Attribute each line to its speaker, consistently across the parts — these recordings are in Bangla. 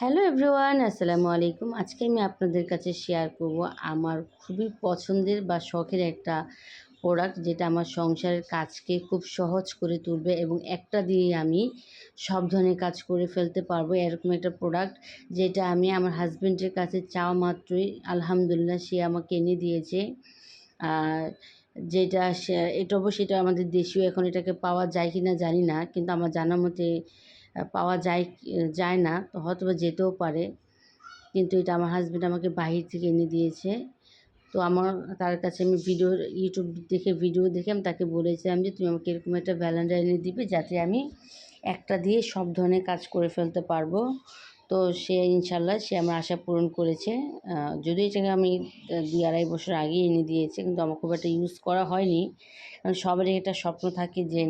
Speaker 1: হ্যালো এভরিওয়ান, আসসালামু আলাইকুম। আজকে আমি আপনাদের কাছে শেয়ার করব আমার খুবই পছন্দের বা শখের একটা প্রোডাক্ট, যেটা আমার সংসারের কাজকে খুব সহজ করে তুলবে এবং একটা দিয়েই আমি সব ধরনের কাজ করে ফেলতে পারবো। এরকম একটা প্রোডাক্ট, যেটা আমি আমার হাজব্যান্ডের কাছে চাওয়া মাত্রই আলহামদুলিল্লাহ সে আমাকে এনে দিয়েছে। আর যেটা এটা অবশ্যই এটা আমাদের দেশীয়, এখন এটাকে পাওয়া যায় কি না জানি না, কিন্তু আমার জানা মতে পাওয়া যায় না, তো হয়তোবা যেতেও পারে। কিন্তু এটা আমার হাসব্যান্ড আমাকে বাহির থেকে এনে দিয়েছে। তো তার কাছে আমি ইউটিউব দেখে ভিডিও দেখে আমি তাকে বলেছিলাম যে, তুমি আমাকে এরকম একটা ব্লেন্ডার এনে দিবে যাতে আমি একটা দিয়ে সব ধরনের কাজ করে ফেলতে পারবো। তো ইনশাল্লাহ সে আমার আশা পূরণ করেছে। যদিও এটাকে আমি ২-২.৫ বছর আগেই এনে দিয়েছে, কিন্তু আমার খুব একটা ইউজ করা হয়নি। কারণ সবারই একটা স্বপ্ন থাকে যে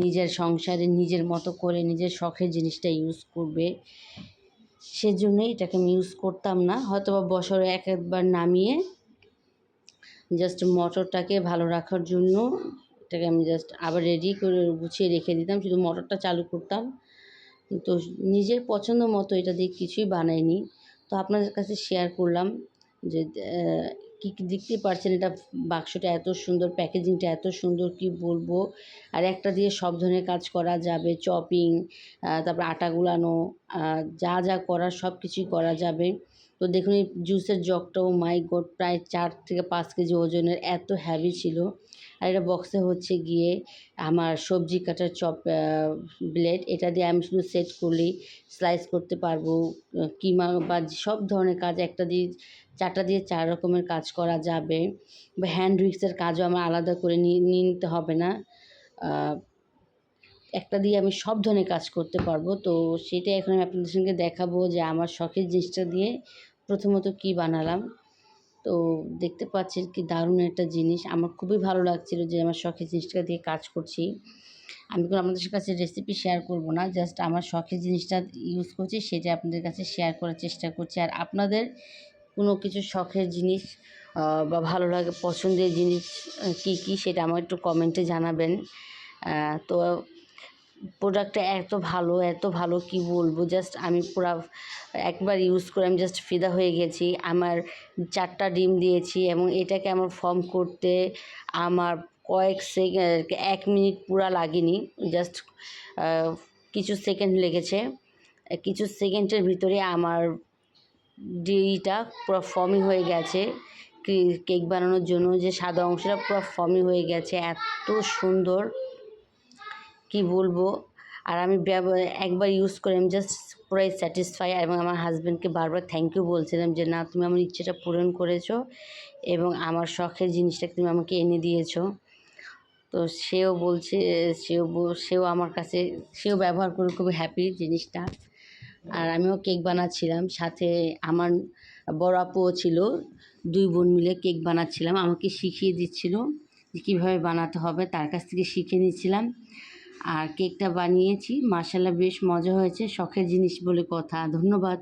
Speaker 1: নিজের সংসারে নিজের মতো করে নিজের শখের জিনিসটা ইউজ করবে। সেজন্যই এটাকে আমি ইউজ করতাম না। হয়তোবা বছরে একবার নামিয়ে জাস্ট মোটরটাকে ভালো রাখার জন্য এটাকে আমি জাস্ট আবার রেডি করে গুছিয়ে রেখে দিতাম, শুধু মোটরটা চালু করতাম। তো নিজের পছন্দ মতো এটা দিয়ে কিছুই বানাইনি। তো আপনাদের কাছে শেয়ার করলাম যে দেখতেই পারছেন, এটা বাক্সটা এত সুন্দর, প্যাকেজিংটা এত সুন্দর, কি বলবো। আর একটা দিয়ে সব ধরনের কাজ করা যাবে, চপিং, তারপর আটা গুলানো, যা যা করার সব কিছুই করা যাবে। তো দেখুন এই জুসের জগটাও মাই গড প্রায় 4 থেকে 5 কেজি ওজনের, এত হেভি ছিল। আর এটা বক্সে হচ্ছে গিয়ে আমার সবজি কাটার ব্লেড, এটা দিয়ে আমি শুধু সেট করলেই স্লাইস করতে পারবো। কিমা বা সব ধরনের কাজ একটা দিয়ে 4টা দিয়ে 4 রকমের কাজ করা যাবে। বা হ্যান্ড উইক্সের কাজও আমার আলাদা করে নিয়ে নিতে হবে না। একটা দিয়ে আমি সব ধরনের কাজ করতে পারবো। তো সেটাই এখন আমি আপনাদের সঙ্গে দেখাবো যে আমার শখের জিনিসটা দিয়ে প্রথমত কী বানালাম। তো দেখতে পাচ্ছেন কি দারুণ একটা জিনিস। আমার খুবই ভালো লাগছিল যে আমার শখের জিনিসটা দিয়ে কাজ করছি। আমি কোনো আপনাদের কাছে রেসিপি শেয়ার করব না। জাস্ট আমার শখের জিনিসটা ইউজ করছি, সেটা আপনাদের কাছে শেয়ার করার চেষ্টা করছি। আর আপনাদের কোনো কিছু শখের জিনিস বা ভালো লাগে পছন্দের জিনিস কী সেটা আমার একটু কমেন্টে জানাবেন। তো প্রোডাক্টটা এত ভালো কি বলবো। জাস্ট আমি পুরা একবার ইউজ করে আমি জাস্ট ফিদা হয়ে গেছি। আমার 4টা ডিম দিয়েছি এবং এটাকে আমার ফর্ম করতে আমার কয়েক 1 মিনিট পুরা লাগেনি। জাস্ট কিছু সেকেন্ড লেগেছে। কিছু সেকেন্ডের ভিতরে আমার ডিটা পুরো ফর্মি হয়ে গেছে। কেক বানানোর জন্য যে সাদা অংশটা পুরো ফর্মি হয়ে গেছে। এত সুন্দর কি বলবো। আর আমি একবার ইউজ করে আমি জাস্ট পুরাই স্যাটিসফাই, এবং আমার হাজব্যান্ডকে বারবার থ্যাংক ইউ বলছিলাম যে, না তুমি আমার ইচ্ছেটা পূরণ করেছো এবং আমার শখের জিনিসটাকে তুমি আমাকে এনে দিয়েছো। তো সেও বলছে, সেও আমার কাছে ব্যবহার করে খুবই হ্যাপি জিনিসটা। আর আমিও কেক বানাচ্ছিলাম, সাথে আমার বড় আপুও ছিল। 2 বোন মিলে কেক বানাচ্ছিলাম, আমাকে শিখিয়ে দিচ্ছিল যে কীভাবে বানাতে হবে, তার কাছ থেকে শিখে নিচ্ছিলাম। আর কেকটা বানিয়েছি, মাশাআল্লাহ বেশ মজা হয়েছে। শখের জিনিস বলে কথা। ধন্যবাদ।